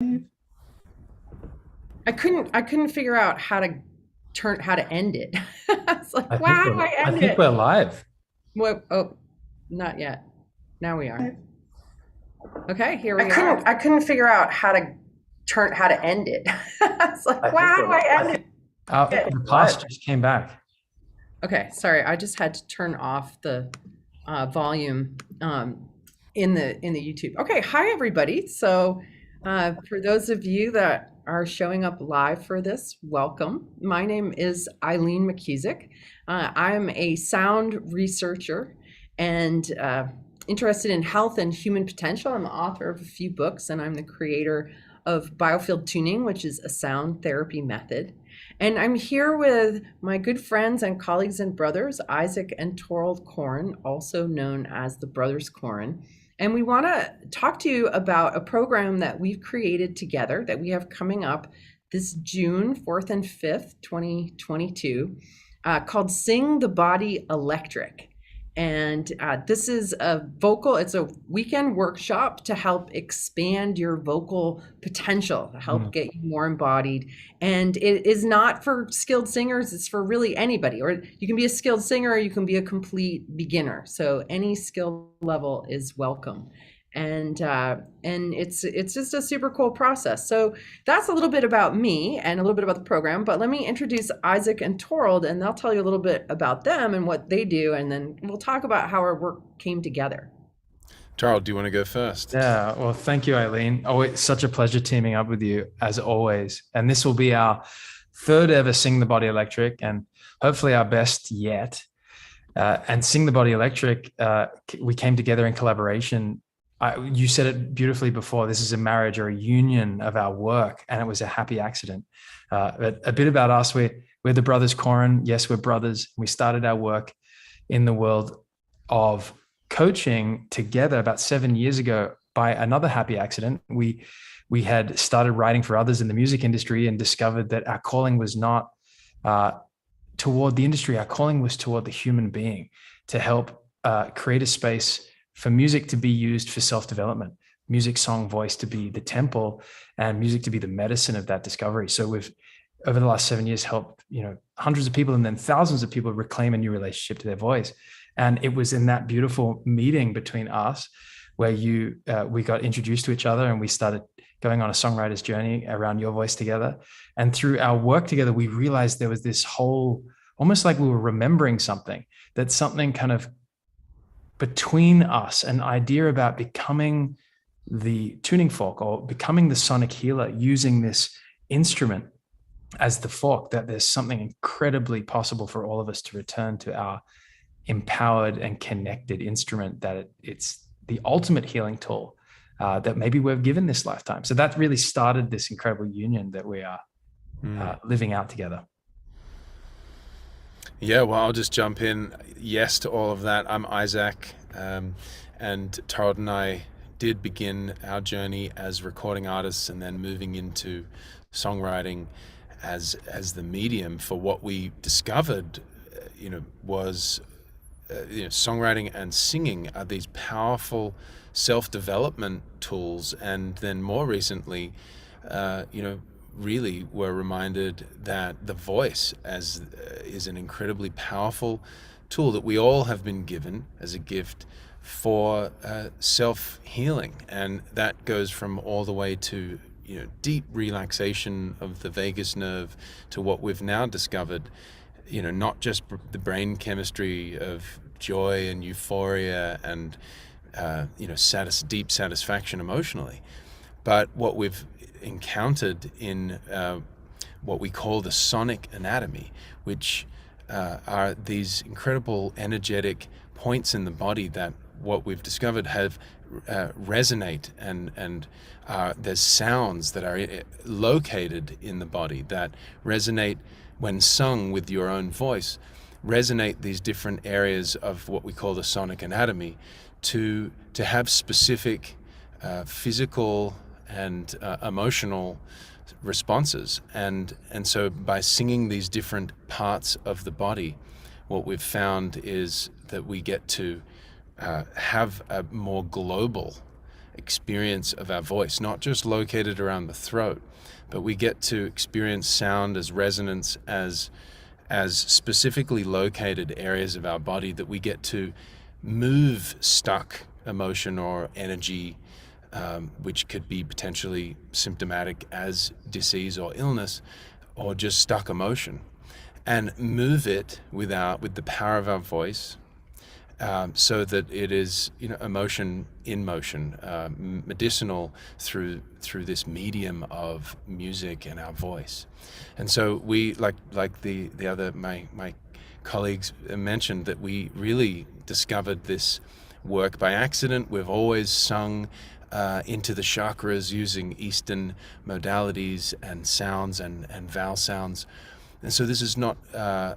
I couldn't figure out how to end it. It's like, I think wow, we're I I end think it. we're live. What? Oh, not yet. Now we are. Okay, here I we are. couldn't I couldn't figure out how to end it. It's like, I think wow, we're I I ended think it. the past just came back. Okay, sorry. I just had to turn off the volume in the YouTube. Okay, hi everybody. So for those of you that are showing up live for this, welcome. My name is Eileen McKusick. I'm a sound researcher and interested in health and human potential. I'm the author of a few books, and I'm the creator of biofield tuning, which is a sound therapy method. And I'm here with my good friends and colleagues and brothers, Isaac and Torald Koren, also known as the Brothers Koren. And we want to talk to you about a program that we've created together that we have coming up this June 4th and 5th, 2022, called Sing the Body Electric. And this is it's a weekend workshop to help expand your vocal potential, to help Mm. get you more embodied. And it is not for skilled singers, it's for really anybody. Or you can be a skilled singer, or you can be a complete beginner. So any skill level is welcome. And it's just a super cool process. So that's a little bit about me and a little bit about the program, but let me introduce Isaac and Torald, and they'll tell you a little bit about them and what they do, and then we'll talk about how our work came together. Charles, do you want to go first? Yeah, well, thank you, Eileen. Oh, it's such a pleasure teaming up with you as always. And this will be our third ever Sing the Body Electric, and hopefully our best yet. And Sing the Body Electric, we came together in collaboration. You said it beautifully before. This is a marriage or a union of our work, and it was a happy accident. But a bit about us: we're the Brothers Koren. Yes, we're brothers. We started our work in the world of coaching together about 7 years ago by another happy accident. We had started writing for others in the music industry and discovered that our calling was not toward the industry. Our calling was toward the human being, to help create a space for music to be used for self-development, music, song, voice to be the temple, and music to be the medicine of that discovery. So we've, over the last 7 years, helped hundreds of people and then thousands of people reclaim a new relationship to their voice. And it was in that beautiful meeting between us where we got introduced to each other, and we started going on a songwriter's journey around your voice together. And through our work together, we realized there was this whole, almost like we were remembering something, that something kind of between us, an idea about becoming the tuning fork or becoming the sonic healer, using this instrument as the fork, that there's something incredibly possible for all of us to return to our empowered and connected instrument, that it's the ultimate healing tool that maybe we're given this lifetime. So that really started this incredible union that we are living out together. Yeah, well, I'll just jump in. Yes to all of that. I'm Isaac, and Tarot and I did begin our journey as recording artists, and then moving into songwriting as the medium for what we discovered. Was songwriting and singing are these powerful self-development tools, and then more recently, really were reminded that the voice is an incredibly powerful tool that we all have been given as a gift for self-healing, and that goes from all the way to deep relaxation of the vagus nerve to what we've now discovered, not just the brain chemistry of joy and euphoria and deep satisfaction emotionally, but what we've encountered in what we call the sonic anatomy, which are these incredible energetic points in the body that what we've discovered have resonate, and there's sounds that are located in the body that resonate when sung with your own voice, resonate these different areas of what we call the sonic anatomy to have specific physical and emotional responses. And so by singing these different parts of the body, what we've found is that we get to have a more global experience of our voice, not just located around the throat, but we get to experience sound as resonance, as specifically located areas of our body that we get to move stuck emotion or energy, which could be potentially symptomatic as disease or illness, or just stuck emotion, and move it with the power of our voice, so that it is, emotion in motion, medicinal through this medium of music and our voice. And so we, like the other my colleagues mentioned, that we really discovered this work by accident. We've always sung into the chakras using Eastern modalities and sounds and vowel sounds. And so this is not a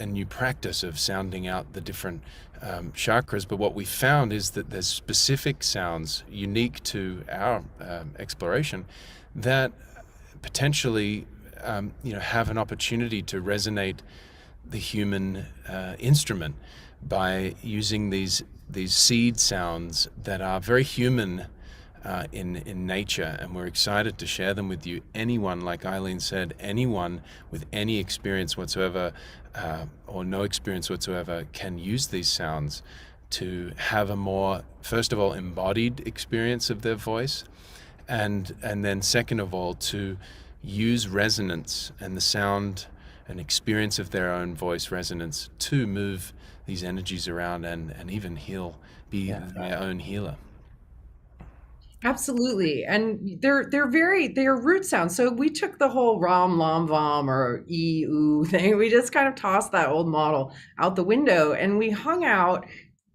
new practice of sounding out the different chakras, but what we found is that there's specific sounds unique to our exploration that potentially have an opportunity to resonate the human instrument by using these seed sounds that are very human in nature, and we're excited to share them with you. Anyone, like Eileen said, anyone with any experience whatsoever or no experience whatsoever can use these sounds to have a more, first of all, embodied experience of their voice, and then second of all, to use resonance and the sound and experience of their own voice resonance to move these energies around and even heal, be their own healer. Absolutely. And they're root sounds. So we took the whole rom, lom, vom, or e, oo thing. We just kind of tossed that old model out the window, and we hung out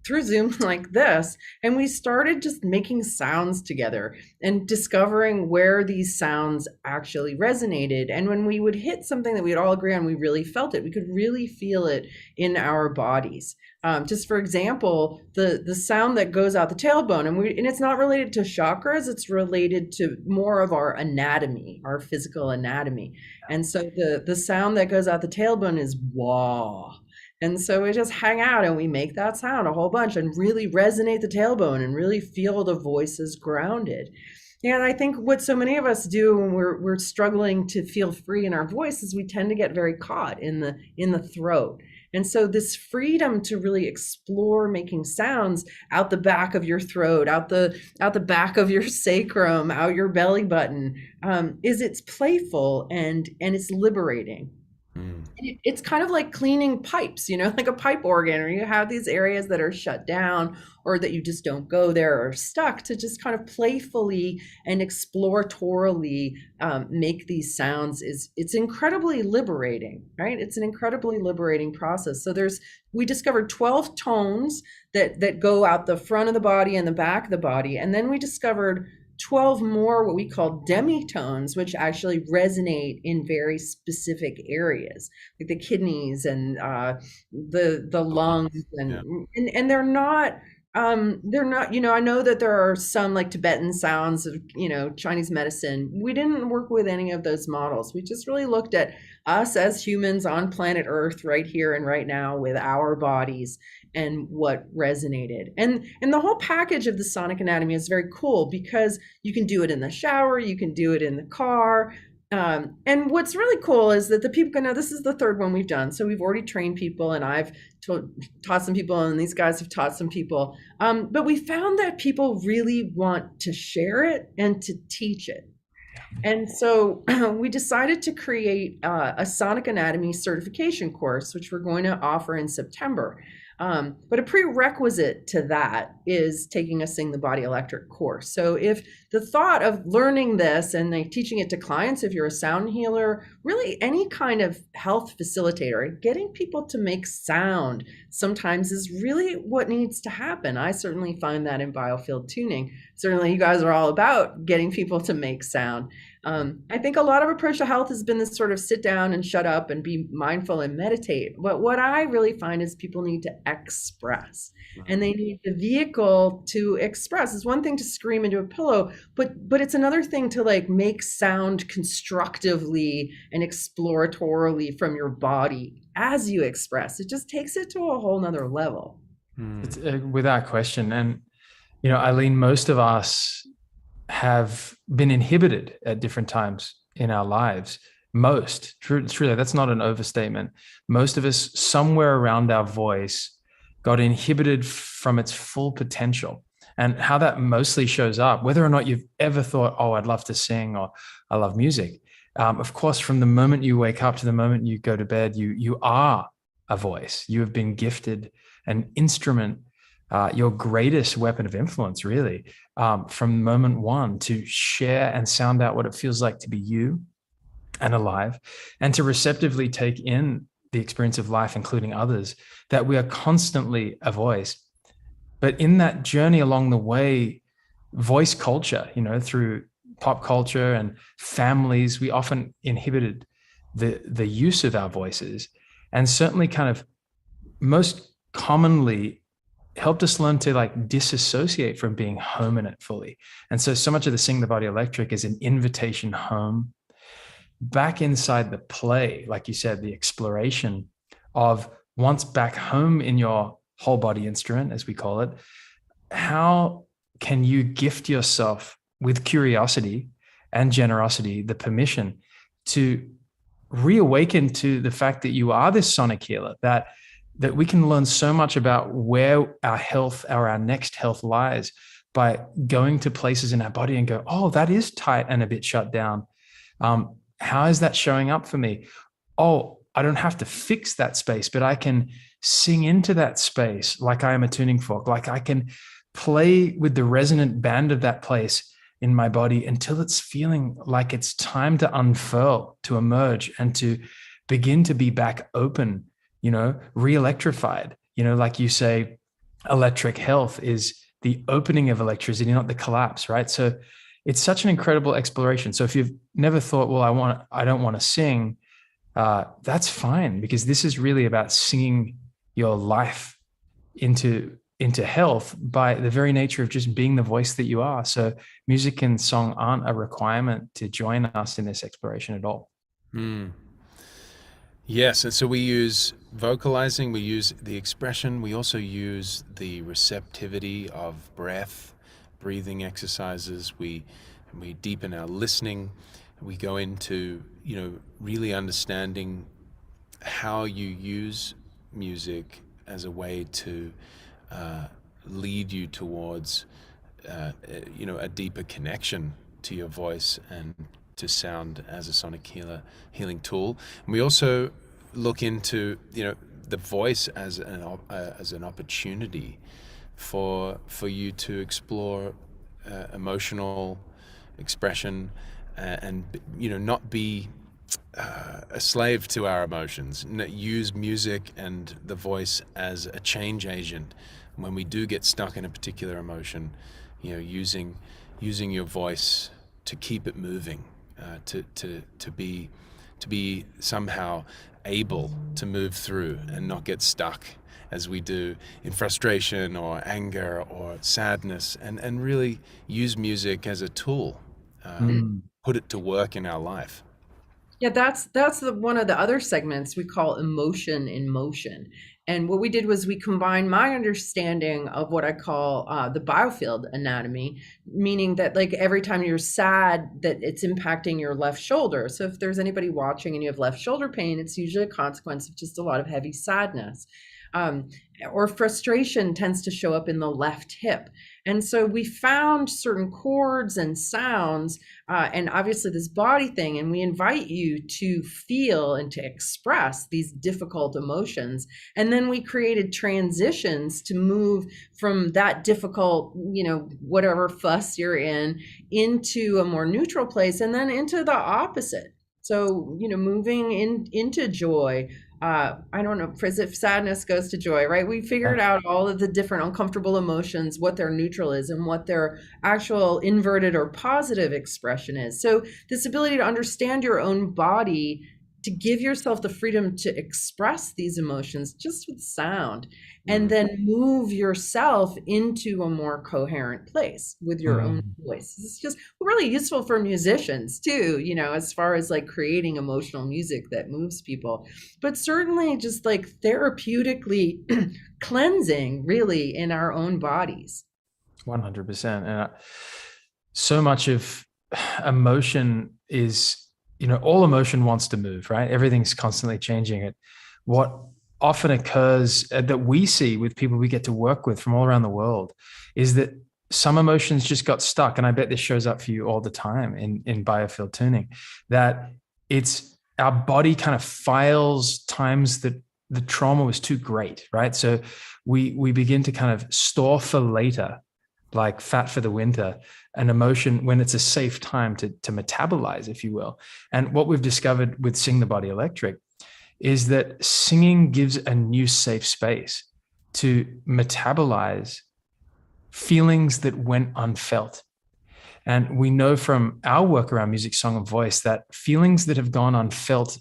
through Zoom like this, and we started just making sounds together and discovering where these sounds actually resonated. And when we would hit something that we'd all agree on, we really felt it. We could really feel it in our bodies. Just for example, the sound that goes out the tailbone, and it's not related to chakras, it's related to more of our anatomy, our physical anatomy. And so the sound that goes out the tailbone is wah. And so we just hang out and we make that sound a whole bunch and really resonate the tailbone and really feel the voices grounded. And I think what so many of us do when we're struggling to feel free in our voice is we tend to get very caught in the throat. And so this freedom to really explore making sounds out the back of your throat, out the back of your sacrum, out your belly button, it's playful and it's liberating. It's kind of like cleaning pipes, like a pipe organ, or you have these areas that are shut down or that you just don't go there or stuck, to just kind of playfully and exploratorily make these sounds. It's incredibly liberating, right? It's an incredibly liberating process. So we discovered 12 tones that go out the front of the body and the back of the body. And then we discovered 12 more what we call demitones, which actually resonate in very specific areas, like the kidneys and the lungs, and they're not, I know that there are some like Tibetan sounds of, Chinese medicine. We didn't work with any of those models. We just really looked at us as humans on planet Earth right here and right now with our bodies and what resonated. And the whole package of the sonic anatomy is very cool because you can do it in the shower, you can do it in the car. And what's really cool is that the people, this is the third one we've done. So we've already trained people, and I've taught some people, and these guys have taught some people. But we found that people really want to share it and to teach it. And so we decided to create a sonic anatomy certification course, which we're going to offer in September. But a prerequisite to that is taking a Sing the Body Electric course. So if the thought of learning this and like teaching it to clients, if you're a sound healer, really any kind of health facilitator, getting people to make sound sometimes is really what needs to happen. I certainly find that in biofield tuning. Certainly you guys are all about getting people to make sound. I think a lot of approach to health has been this sort of sit down and shut up and be mindful and meditate. But what I really find is people need to express, and they need the vehicle to express. It's one thing to scream into a pillow, but it's another thing to like make sound constructively and exploratorily from your body as you express. It just takes it to a whole nother level. It's, without question. And Eileen, most of us have been inhibited at different times in our lives. Truly, that's not an overstatement. Most of us, somewhere around our voice, got inhibited from its full potential. And how that mostly shows up, whether or not you've ever thought, oh, I'd love to sing or I love music. Of course, from the moment you wake up to the moment you go to bed, you are a voice. You have been gifted an instrument, your greatest weapon of influence, really, from moment one, to share and sound out what it feels like to be you and alive, and to receptively take in the experience of life, including others, that we are constantly a voice. But in that journey along the way, voice culture, through pop culture and families, we often inhibited the use of our voices, and certainly kind of most commonly helped us learn to like disassociate from being home in it fully. And so much of the Sing the Body Electric is an invitation home, back inside the play, like you said, the exploration of once back home in your whole body instrument, as we call it. How can you gift yourself with curiosity and generosity the permission to reawaken to the fact that you are this sonic healer, that we can learn so much about where our health or our next health lies by going to places in our body and go, oh, that is tight and a bit shut down. How is that showing up for me? Oh, I don't have to fix that space, but I can sing into that space like I am a tuning fork, like I can play with the resonant band of that place in my body until it's feeling like it's time to unfurl, to emerge, and to begin to be back open, re-electrified. Like you say, electric health is the opening of electricity, not the collapse, right? So it's such an incredible exploration. So if you've never thought, well, I don't want to sing, that's fine, because this is really about singing your life into health by the very nature of just being the voice that you are. So music and song aren't a requirement to join us in this exploration at all. Yes, and so we use vocalizing, we use the expression, we also use the receptivity of breath, breathing exercises, we deepen our listening, we go into, really understanding how you use music as a way to lead you towards, a deeper connection to your voice and to sound as a sonic healing tool. And we also look into, the voice as an opportunity for you to explore emotional expression and not be a slave to our emotions. Use music and the voice as a change agent when we do get stuck in a particular emotion. Using your voice to keep it moving, to be somehow able to move through and not get stuck as we do in frustration or anger or sadness, and really use music as a tool, put it to work in our life. Yeah, that's one of the other segments we call emotion in motion. And what we did was we combined my understanding of what I call the biofield anatomy, meaning that like every time you're sad, that it's impacting your left shoulder. So if there's anybody watching and you have left shoulder pain, it's usually a consequence of just a lot of heavy sadness. Or frustration tends to show up in the left hip. And so we found certain chords and sounds, and obviously this body thing, and we invite you to feel and to express these difficult emotions. And then we created transitions to move from that difficult, whatever fuss you're in, into a more neutral place, and then into the opposite. So, moving into joy. I don't know, if sadness goes to joy, right? We figured out all of the different uncomfortable emotions, what their neutral is and what their actual inverted or positive expression is. So this ability to understand your own body, to give yourself the freedom to express these emotions just with sound, and then move yourself into a more coherent place with your own voice. It's just really useful for musicians too, as far as like creating emotional music that moves people, but certainly just like therapeutically cleansing really in our own bodies. 100%. And so much of emotion is, all emotion wants to move, right? Everything's constantly changing. What often occurs that we see with people we get to work with from all around the world is that some emotions just got stuck. And I bet this shows up for you all the time in biofield tuning, that it's our body kind of files times that the trauma was too great, right? So we begin to kind of store for later, like fat for the winter, an emotion when it's a safe time to metabolize, if you will. And what we've discovered with Sing the Body Electric is that singing gives a new safe space to metabolize feelings that went unfelt. And we know from our work around music, song, and voice that feelings that have gone unfelt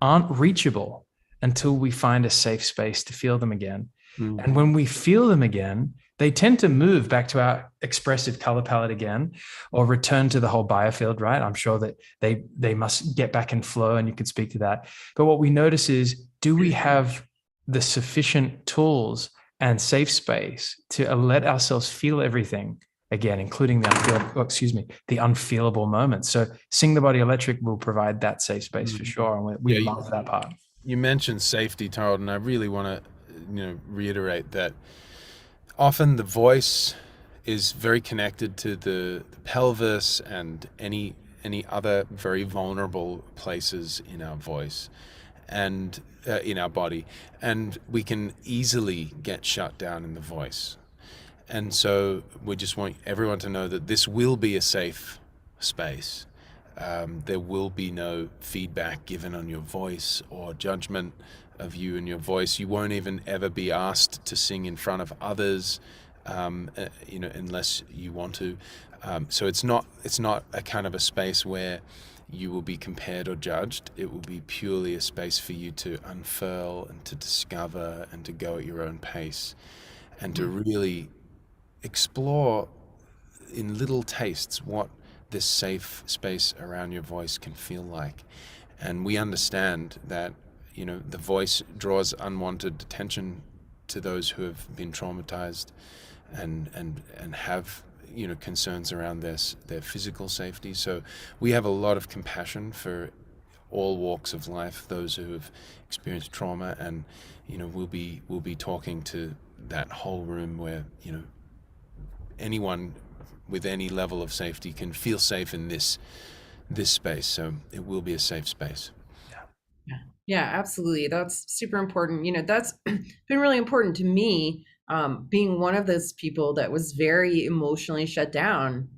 aren't reachable until we find a safe space to feel them again. Mm. And when we feel them again, they tend to move back to our expressive color palette again, or return to the whole biofield, right? I'm sure that they must get back in flow, and you could speak to that. But what we notice is, do we have the sufficient tools and safe space to let ourselves feel everything again, including the unfeelable moments? So Sing the Body Electric will provide that safe space for sure. And we love that part. You mentioned safety, Tarot, and I really want to reiterate that often the voice is very connected to the pelvis and any other very vulnerable places in our voice and in our body, and we can easily get shut down in the voice. And so we just want everyone to know that this will be a safe space. There will be no feedback given on your voice or judgment of you and your voice. You won't even ever be asked to sing in front of others, unless you want to. So it's not a kind of a space where you will be compared or judged. It will be purely a space for you to unfurl and to discover and to go at your own pace and to really explore in little tastes what this safe space around your voice can feel like. And we understand that the voice draws unwanted attention to those who have been traumatized and have concerns around their physical safety. So we have a lot of compassion for all walks of life, those who have experienced trauma, and we'll be talking to that whole room where anyone with any level of safety can feel safe in this space. So it will be a safe space. Yeah, absolutely. That's super important. That's been really important to me, being one of those people that was very emotionally shut down.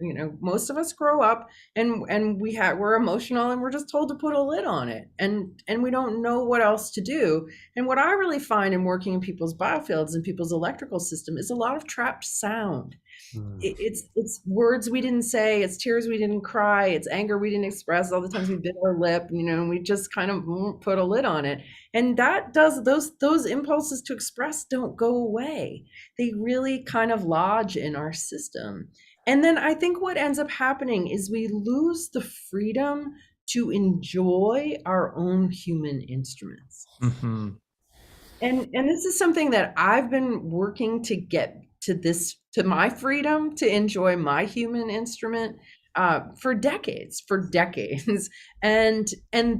Most of us grow up and we're emotional and we're just told to put a lid on it, and we don't know what else to do. And what I really find in working in people's biofields and people's electrical system is a lot of trapped sound. It's words we didn't say, it's tears we didn't cry, it's anger we didn't express, all the times we bit our lip, and we just kind of put a lid on it. And that does, those impulses to express don't go away. They really kind of lodge in our system. And then I think what ends up happening is we lose the freedom to enjoy our own human instruments. Mm-hmm. And this is something that I've been working to get to my freedom to enjoy my human instrument for decades. And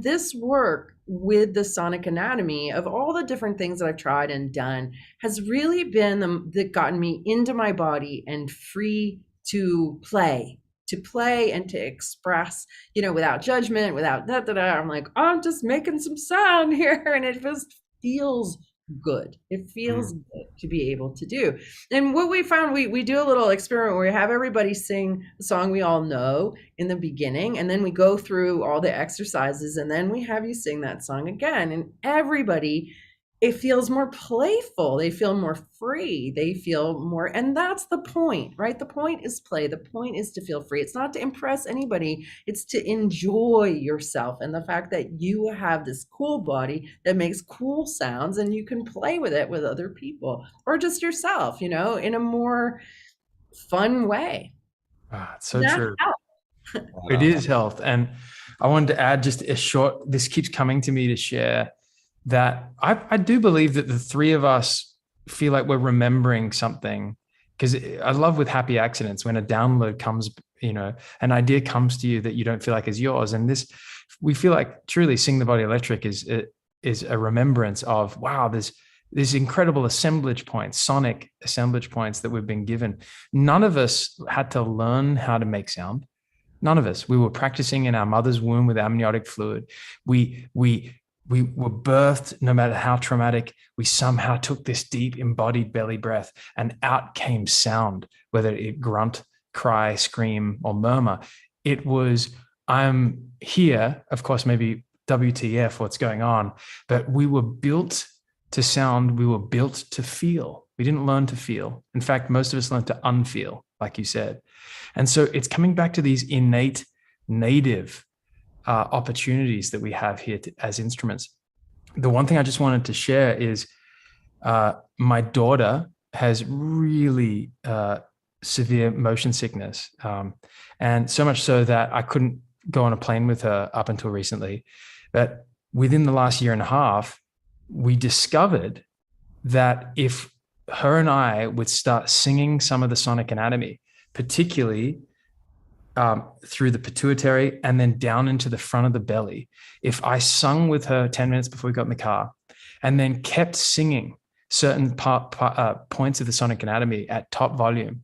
this work with the sonic anatomy of all the different things that I've tried and done has really been that gotten me into my body and free to play and to express, without judgment, without I'm like, I'm just making some sound here, and it just feels good. It feels good to be able to do. And what we found, we do a little experiment where we have everybody sing a song we all know in the beginning, and then we go through all the exercises, and then we have you sing that song again. And everybody, it feels more playful. They feel more free. They feel more, and that's the point, right? The point is play. The point is to feel free. It's not to impress anybody. It's to enjoy yourself and the fact that you have this cool body that makes cool sounds, and you can play with it with other people or just yourself, in a more fun way. It's so true. It is health. And I wanted to add just this keeps coming to me to share that I do believe that the three of us feel like we're remembering something because I love with happy accidents when a download comes, an idea comes to you that you don't feel like is yours. And this, we feel like truly Sing the Body Electric is a remembrance of, wow, there's incredible assemblage points, sonic assemblage points that we've been given. None of us had to learn how to make sound. None of us. We were practicing in our mother's womb with amniotic fluid. We were birthed, no matter how traumatic, we somehow took this deep embodied belly breath and out came sound, whether it grunt, cry, scream, or murmur. It was, I'm here, of course, maybe WTF, what's going on, but we were built to sound, we were built to feel. We didn't learn to feel. In fact, most of us learned to unfeel, like you said. And so it's coming back to these innate, native opportunities that we have here as instruments. The one thing I just wanted to share is my daughter has really severe motion sickness. And so much so that I couldn't go on a plane with her up until recently. But within the last year and a half, we discovered that if her and I would start singing some of the sonic anatomy, particularly through the pituitary and then down into the front of the belly, if I sung with her 10 minutes before we got in the car and then kept singing certain points of the sonic anatomy at top volume,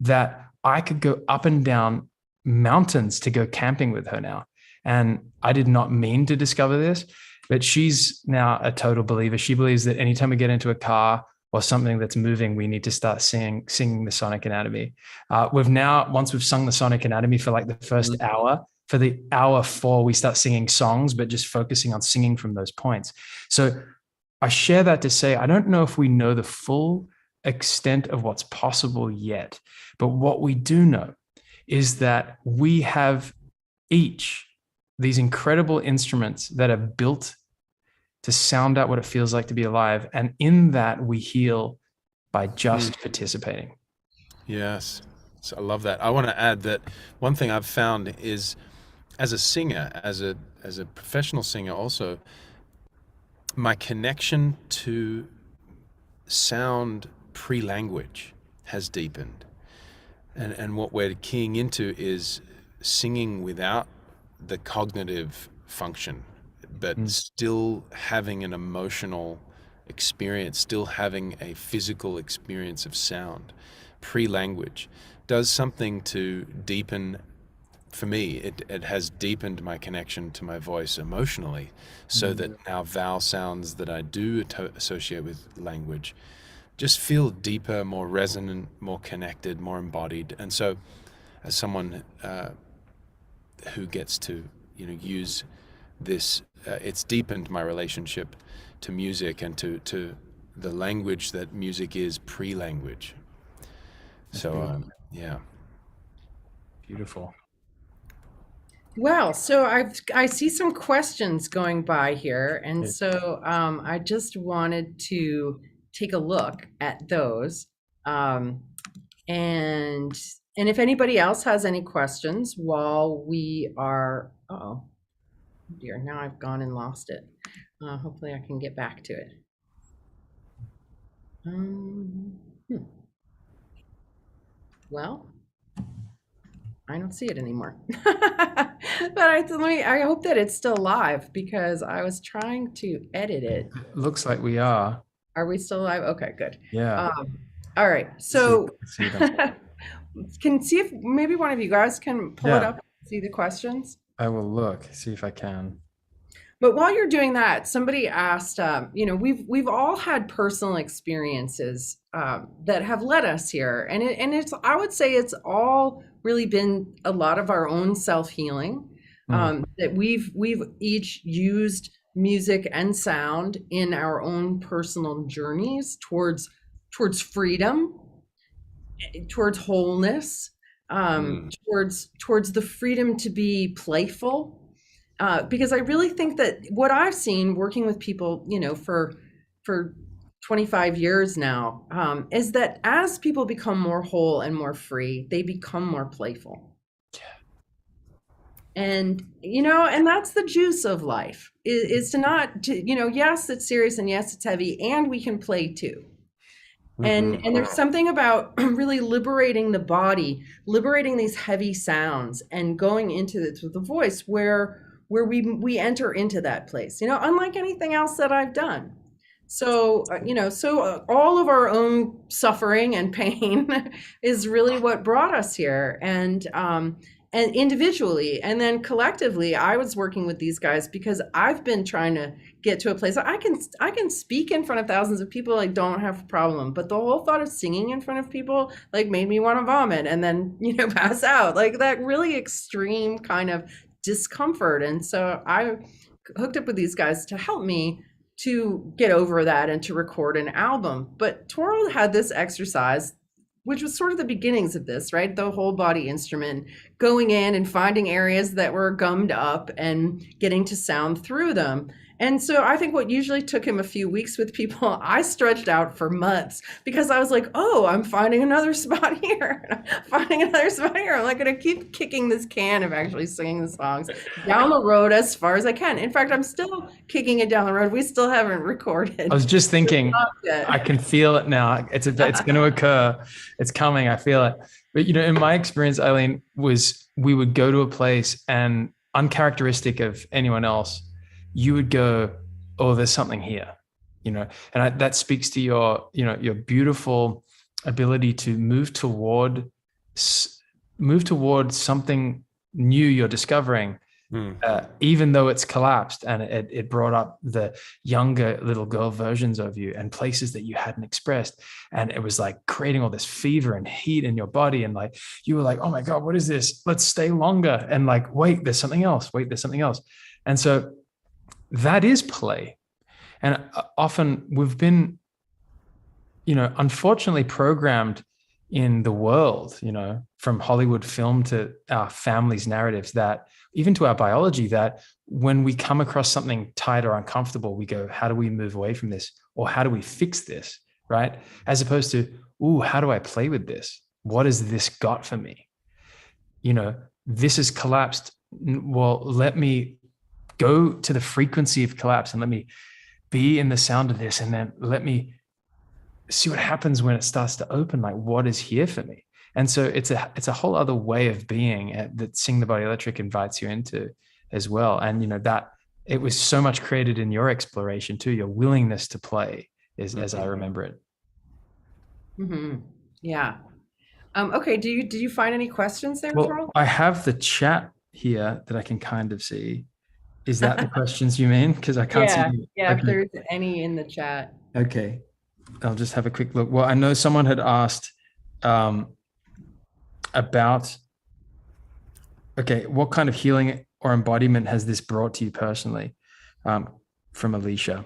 that I could go up and down mountains to go camping with her now. And I did not mean to discover this, but she's now a total believer. She believes that anytime we get into a car or something that's moving, we need to start singing the sonic anatomy. Once we've sung the sonic anatomy for like the first hour, for the hour 4, we start singing songs, but just focusing on singing from those points. So I share that to say, I don't know if we know the full extent of what's possible yet, but what we do know is that we have each these incredible instruments that are built to sound out what it feels like to be alive. And in that, we heal by just participating. Yes. So I love that. I want to add that one thing I've found is, as a singer, as a professional singer also, my connection to sound pre-language has deepened. And what we're keying into is singing without the cognitive function, but still having an emotional experience, still having a physical experience of sound. Pre-language does something to deepen, for me, it has deepened my connection to my voice emotionally, so that now vowel sounds that I do associate with language just feel deeper, more resonant, more connected, more embodied. And so as someone who gets to use this, it's deepened my relationship to music and to the language that music is pre-language. So yeah. Beautiful. Well, so I see some questions going by here, and so I just wanted to take a look at those, and if anybody else has any questions while we are, oh dear, now I've gone and lost it. Hopefully I can get back to it. Well, I don't see it anymore. But I hope that it's still live, because I was trying to edit it. Looks like we are. Are we still live? Okay, good. Yeah. All right. So can see if maybe one of you guys can pull it up and see the questions. I will look, see if I can. But while you're doing that, somebody asked, we've all had personal experiences that have led us here, and it's, I would say it's all really been a lot of our own self-healing, that we've each used music and sound in our own personal journeys towards freedom, towards wholeness, towards the freedom to be playful. Because I really think that what I've seen working with people, for 25 years now, is that as people become more whole and more free, they become more playful. And, and that's the juice of life, is to not, yes, it's serious, and yes, it's heavy, and we can play too. And there's something about really liberating the body, liberating these heavy sounds, and going into the voice where we enter into that place, unlike anything else that I've done. So, all of our own suffering and pain is really what brought us here. And individually, and then collectively, I was working with these guys because I've been trying to get to a place I can speak in front of thousands of people. I don't have a problem, but the whole thought of singing in front of people made me want to vomit and then pass out, that really extreme kind of discomfort. And so I hooked up with these guys to help me to get over that and to record an album. But Toro had this exercise, which was sort of the beginnings of this, right? The whole body instrument, going in and finding areas that were gummed up and getting to sound through them. And so I think what usually took him a few weeks with people, I stretched out for months because I was like, oh, I'm finding another spot here. Finding another spot here. I'm going to keep kicking this can of actually singing the songs down the road as far as I can. In fact, I'm still kicking it down the road. We still haven't recorded. I was just thinking, I can feel it now. It's going to occur. It's coming. I feel it. But, in my experience, Eileen, we would go to a place, and uncharacteristic of anyone else, you would go, oh, there's something here, and that speaks to your beautiful ability to move toward something new you're discovering, even though it's collapsed, and it brought up the younger little girl versions of you and places that you hadn't expressed. And it was creating all this fever and heat in your body. And you were like, oh my God, what is this? Let's stay longer. And wait, there's something else. Wait, there's something else. And so that is play. And often we've been, unfortunately programmed in the world, from Hollywood film to our family's narratives, that even to our biology, that when we come across something tight or uncomfortable, we go, how do we move away from this? Or how do we fix this? Right? As opposed to, ooh, how do I play with this? What has this got for me? This has collapsed. Well, let me go to the frequency of collapse and let me be in the sound of this. And then let me see what happens when it starts to open, what is here for me? And so it's a whole other way of being that Sing the Body Electric invites you into as well. And, that it was so much created in your exploration too, your willingness to play as I remember it. Mm-hmm. Yeah. Okay. Did you find any questions there, Carl? I have the chat here that I can kind of see. Is that the questions you mean? Because I can't see. Yeah, okay. If there's any in the chat. Okay. I'll just have a quick look. Well, I know someone had asked about, what kind of healing or embodiment has this brought to you personally? From Alicia.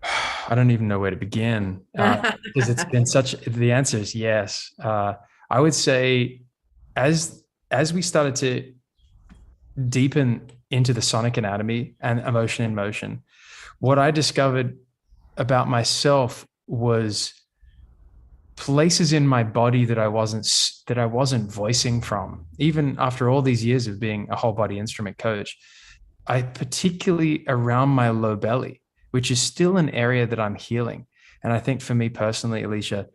I don't even know where to begin because it's been the answer is yes. I would say as we started to deepen into the sonic anatomy and emotion in motion, what I discovered about myself was places in my body that I wasn't voicing from. Even after all these years of being a whole body instrument coach, I particularly around my low belly, which is still an area that I'm healing. And I think for me personally, Alicia,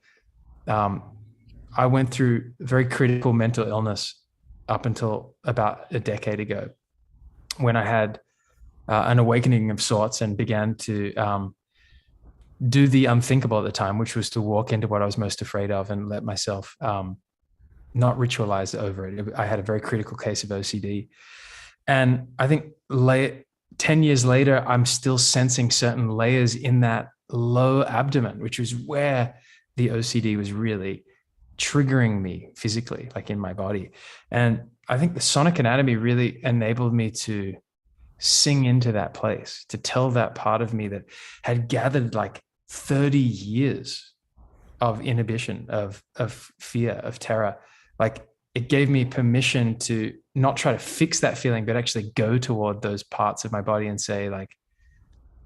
I went through very critical mental illness up until about a decade ago, when I had an awakening of sorts and began to do the unthinkable at the time, which was to walk into what I was most afraid of and let myself not ritualize over it. I had a very critical case of OCD. And I think 10 years later, I'm still sensing certain layers in that low abdomen, which was where the OCD was really triggering me physically, in my body. And I think the sonic anatomy really enabled me to sing into that place, to tell that part of me that had gathered 30 years of inhibition, of fear, of terror. It gave me permission to not try to fix that feeling, but actually go toward those parts of my body and say,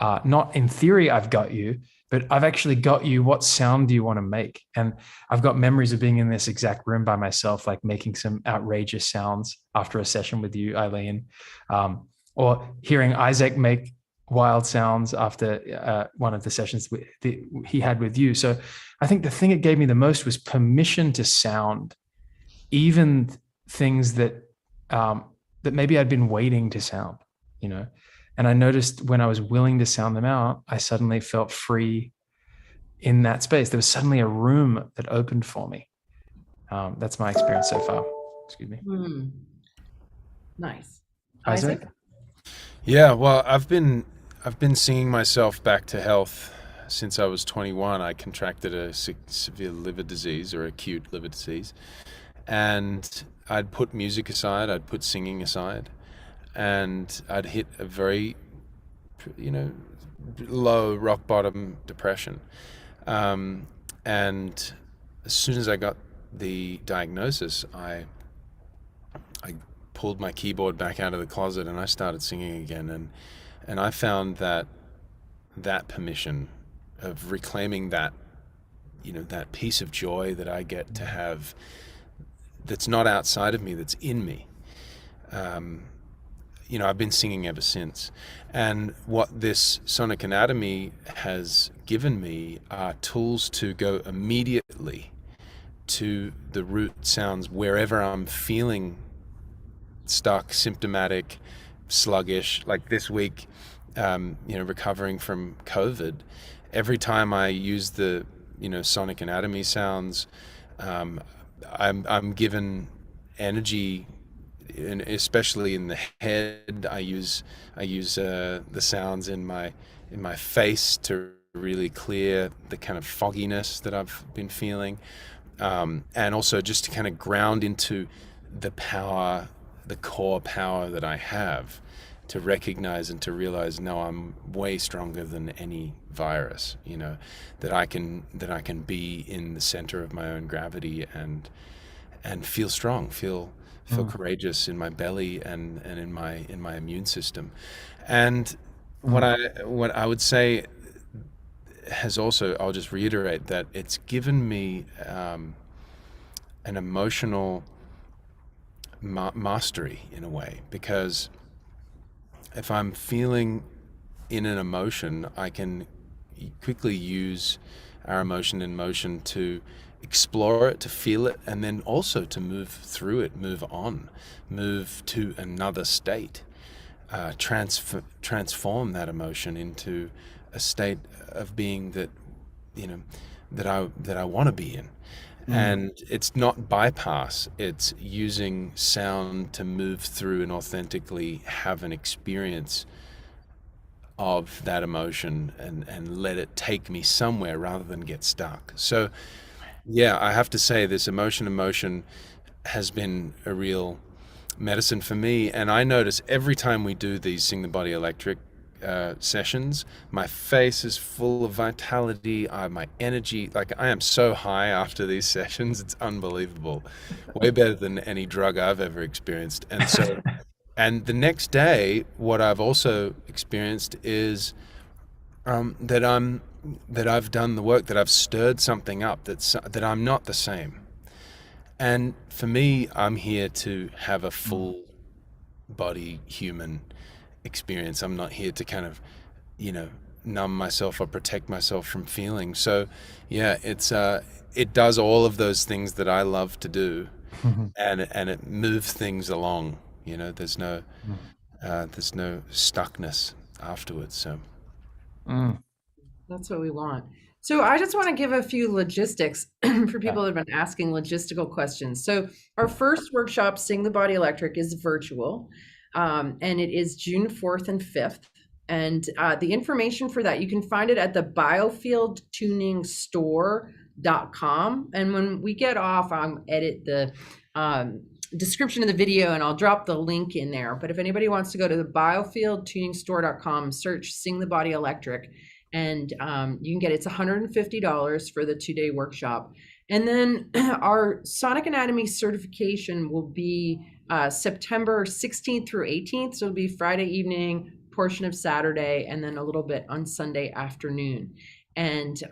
not in theory, I've got you, but I've actually got you. What sound do you want to make? And I've got memories of being in this exact room by myself, making some outrageous sounds after a session with you, Eileen, or hearing Isaac make wild sounds after one of the sessions he had with you. So I think the thing it gave me the most was permission to sound, even things that that maybe I'd been waiting to sound, you know. And I noticed when I was willing to sound them out, I suddenly felt free in that space. There was suddenly a room that opened for me. That's my experience so far. Excuse me. Nice. Isaac? Yeah, well, I've been singing myself back to health since I was 21. I contracted a severe liver disease, or acute liver disease, and I'd put music aside, I'd put singing aside, and I'd hit a very, low rock bottom depression. And as soon as I got the diagnosis, I pulled my keyboard back out of the closet and I started singing again, and I found that permission of reclaiming that, that piece of joy that I get to have, that's not outside of me, that's in me. I've been singing ever since, and what this sonic anatomy has given me are tools to go immediately to the root sounds wherever I'm feeling stuck, symptomatic, sluggish. Like this week, recovering from COVID, every time I use the sonic anatomy sounds, I'm given energy, and especially in the head. I use the sounds in my face to really clear the kind of fogginess that I've been feeling, and also just to kind of ground into the power, the core power that I have, to recognize and to realize, no, I'm way stronger than any virus, that I can be in the center of my own gravity and feel strong, feel courageous in my belly and in my immune system. And what I would say has also, I'll just reiterate that it's given me an emotional mastery in a way, because if I'm feeling in an emotion, I can quickly use our emotion in motion to explore it, to feel it, and then also to move through it, move on, move to another state, transform that emotion into a state of being that I want to be in. And it's not bypass, it's using sound to move through and authentically have an experience of that emotion and let it take me somewhere rather than get stuck. So yeah, I have to say this emotion has been a real medicine for me. And I notice every time we do these Sing the Body Electric sessions, my face is full of vitality, my energy, like I am so high after these sessions, it's unbelievable. Way better than any drug I've ever experienced. And so, and the next day, what I've also experienced is that I've done the work, that I've stirred something up, that I'm not the same. And for me, I'm here to have a full body human experience. I'm not here to kind of, numb myself or protect myself from feeling. So yeah, it does all of those things that I love to do, and it moves things along. There's no stuckness afterwards. So that's what we want. So I just want to give a few logistics for people that have been asking logistical questions. So our first workshop, Sing the Body Electric, is virtual, and it is June 4th and 5th. And the information for that, you can find it at the biofieldtuningstore.com. And when we get off, I'll edit the description of the video and I'll drop the link in there. But if anybody wants to go to the biofieldtuningstore.com, search Sing the Body Electric, and you can get it's $150 for the 2-day workshop. And then our Sonic Anatomy certification will be September 16th through 18th. So it'll be Friday evening, portion of Saturday, and then a little bit on Sunday afternoon. And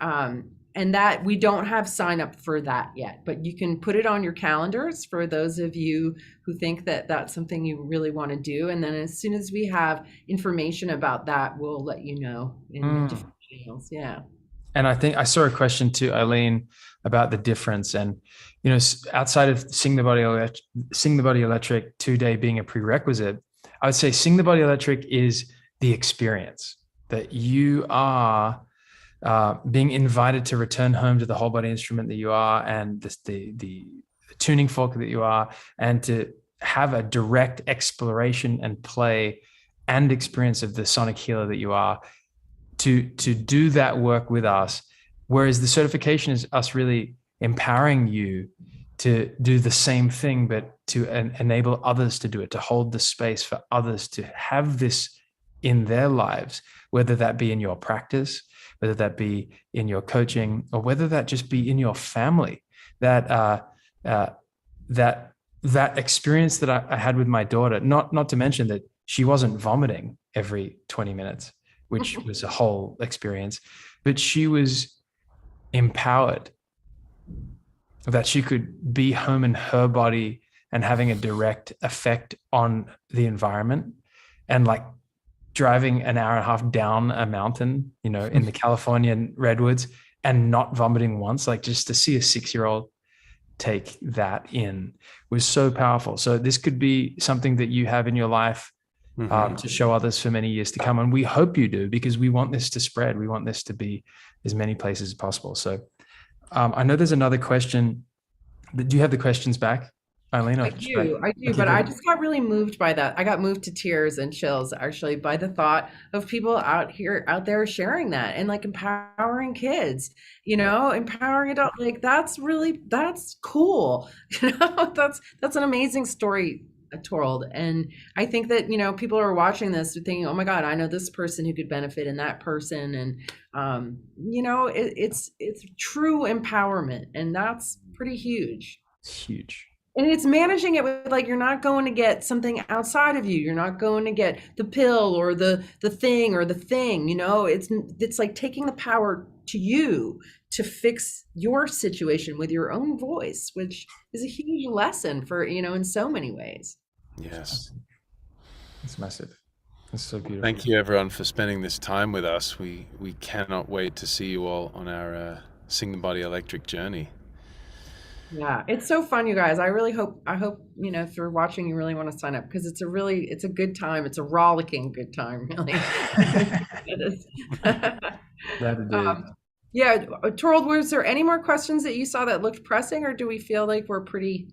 And that we don't have sign up for that yet, but you can put it on your calendars for those of you who think that that's something you really want to do. And then as soon as we have information about that, we'll let you know in different channels. Yeah. And I think I saw a question to Eileen about the difference. And, outside of Sing the Body Electric 2-day being a prerequisite, I would say Sing the Body Electric is the experience that you are being invited to return home to the whole body instrument that you are, and the tuning fork that you are, and to have a direct exploration and play and experience of the sonic healer that you are, to do that work with us. Whereas the certification is us really empowering you to do the same thing, but to enable others to do it, to hold the space for others to have this in their lives, whether that be in your practice, whether that be in your coaching, or whether that just be in your family. That experience that I had with my daughter, not to mention that she wasn't vomiting every 20 minutes, which was a whole experience, but she was empowered that she could be home in her body and having a direct effect on the environment, and like driving an hour and a half down a mountain, in the Californian redwoods, and not vomiting once, like just to see a 6-year-old take that in was so powerful. So this could be something that you have in your life to show others for many years to come. And we hope you do, because we want this to spread. We want this to be as many places as possible. So I know there's another question. Do you have the questions back, Eileen? I do, but I just got really moved by that. I got moved to tears and chills actually by the thought of people out there sharing that and like empowering kids, empowering adults. Like that's cool. That's an amazing story told. And I think that, people are watching this thinking, oh my God, I know this person who could benefit and that person. And, it's true empowerment, and that's pretty huge. It's huge. And it's managing it with, like, you're not going to get something outside of you. You're not going to get the pill or the thing or the thing, it's like taking the power to you to fix your situation with your own voice, which is a huge lesson for, in so many ways. Yes. It's massive. It's so beautiful. Thank you everyone for spending this time with us. We cannot wait to see you all on our Sing the Body Electric journey. Yeah, it's so fun, you guys. I hope, if you're watching, you really want to sign up, because it's a good time. It's a rollicking good time, really. Yeah, Torald, was there any more questions that you saw that looked pressing, or do we feel like we're pretty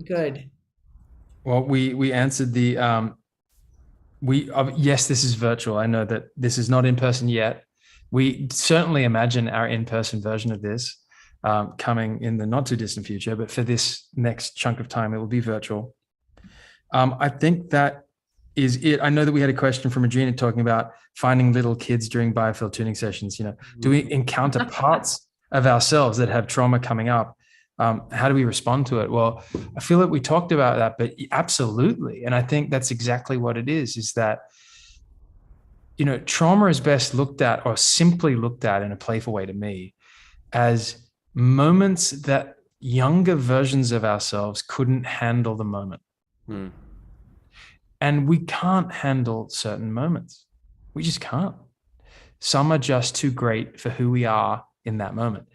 good? Well, we answered the yes, this is virtual. I know that this is not in person yet. We certainly imagine our in-person version of this coming in the not too distant future, but for this next chunk of time, it will be virtual. I think that is it. I know that we had a question from Regina talking about finding little kids during biofield tuning sessions. Do we encounter parts of ourselves that have trauma coming up? How do we respond to it? Well, I feel like we talked about that, but absolutely. And I think that's exactly what it is that, trauma is best looked at, or simply looked at in a playful way to me, as moments that younger versions of ourselves couldn't handle the moment. And we can't handle certain moments. We just can't. Some are just too great for who we are in that moment.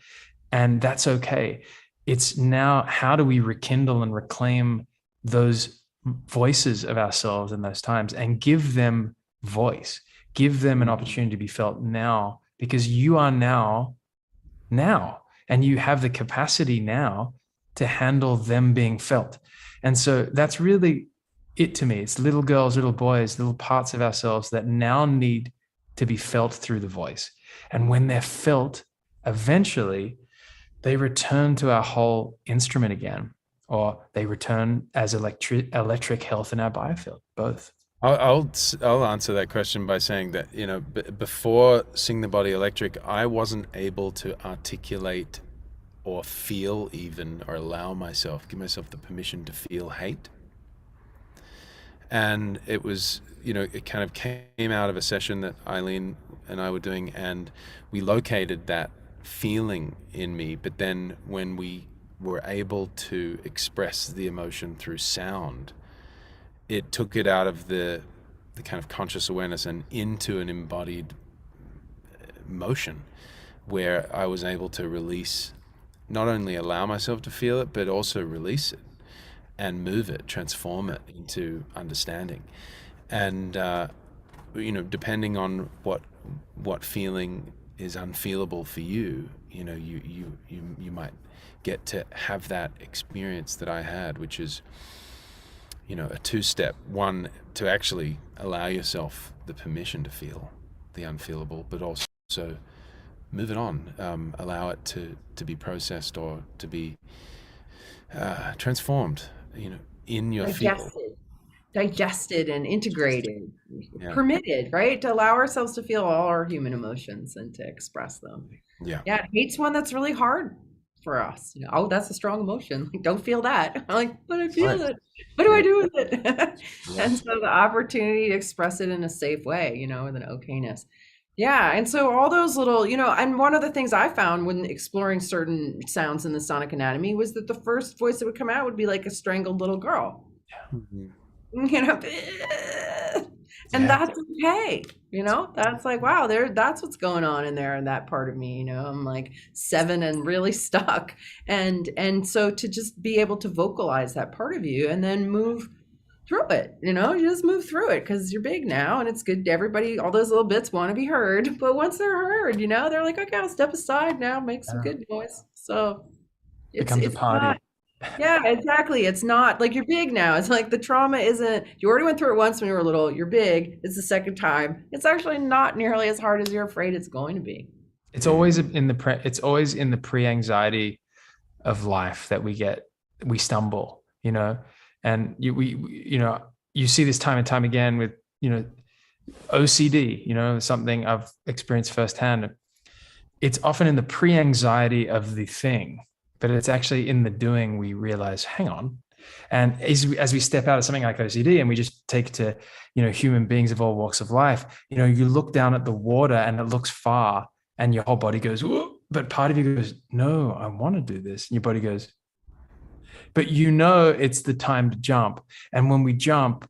And that's okay. It's now, how do we rekindle and reclaim those voices of ourselves in those times and give them voice, give them an opportunity to be felt now, because you are now, and you have the capacity now to handle them being felt. And so that's really it to me. It's little girls, little boys, little parts of ourselves that now need to be felt through the voice. And when they're felt, eventually they return to our whole instrument again, or they return as electric health in our biofield, both. I'll answer that question by saying that, before Sing the Body Electric, I wasn't able to articulate or feel even, or give myself the permission to feel hate. And it was, it kind of came out of a session that Eileen and I were doing, and we located that feeling in me. But then when we were able to express the emotion through sound, it took it out of the kind of conscious awareness and into an embodied motion, where I was able to release, not only allow myself to feel it, but also release it and move it, transform it into understanding. And depending on what feeling is unfeelable for you, you might get to have that experience that I had, which is, a two-step. One, to actually allow yourself the permission to feel the unfeelable, but also move it on, allow it to be processed or to be transformed, in your field. Digested and integrated, permitted, right? To allow ourselves to feel all our human emotions and to express them. Yeah, hate's one that's really hard for us. Oh, that's a strong emotion. Like, don't feel that. I'm like, but I feel it. What do I do with it? And so the opportunity to express it in a safe way, with an okayness. Yeah, and so all those little, and one of the things I found when exploring certain sounds in the sonic anatomy was that the first voice that would come out would be like a strangled little girl. And that's okay. That's like, wow, that's what's going on in there in that part of me. I'm like 7 and really stuck. And so to just be able to vocalize that part of you and then move through it, you just move through it, because you're big now and it's good. Everybody, all those little bits want to be heard, but once they're heard, they're like, okay, I'll step aside now, make some good noise. So it becomes a party. Yeah, exactly. It's not like you're big now. It's like the trauma isn't, you already went through it once when you were little, you're big, it's the second time. It's actually not nearly as hard as you're afraid it's going to be. It's always in the pre-anxiety of life that we stumble, and you see this time and time again with, OCD, something I've experienced firsthand. It's often in the pre-anxiety of the thing, but it's actually in the doing we realize, hang on. And as we step out of something like OCD and we just take to, human beings of all walks of life, you look down at the water and it looks far and your whole body goes, whoa, but part of you goes, no, I want to do this. And your body goes, but it's the time to jump. And when we jump,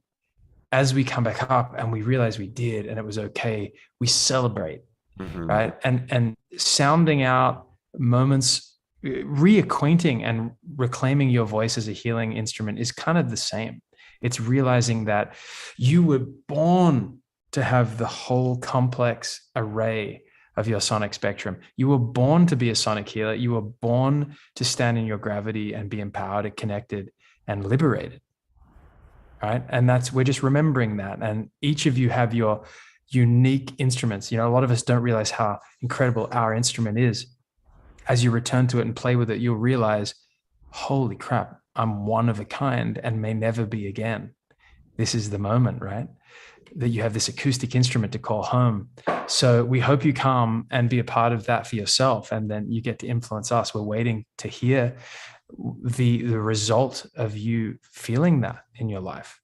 as we come back up and we realize we did and it was okay, we celebrate, right? And sounding out moments, reacquainting and reclaiming your voice as a healing instrument is kind of the same. It's realizing that you were born to have the whole complex array of your sonic spectrum. You were born to be a sonic healer. You were born to stand in your gravity and be empowered and connected and liberated, right? And we're just remembering that. And each of you have your unique instruments. A lot of us don't realize how incredible our instrument is. As you return to it and play with it, you'll realize, holy crap, I'm one of a kind and may never be again. This is the moment, right? That you have this acoustic instrument to call home. So we hope you come and be a part of that for yourself, and then you get to influence us. We're waiting to hear the result of you feeling that in your life.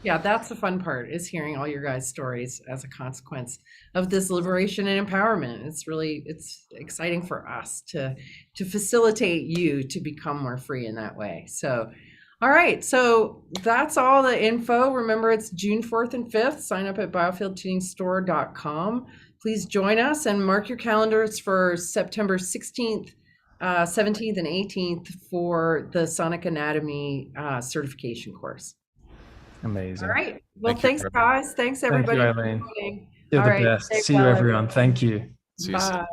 Yeah, that's the fun part, is hearing all your guys' stories as a consequence of this liberation and empowerment. It's exciting for us to facilitate you to become more free in that way. So, all right. So that's all the info. Remember, it's June 4th and 5th. Sign up at biofieldtuningstore.com. Please join us and mark your calendars for September 16th, 17th, and 18th for the Sonic Anatomy certification course. Amazing. All right. Well, thanks, guys. Thanks, everybody. Thank you, Eileen. You're the best. See you, everyone. Thank you. See you soon. Bye.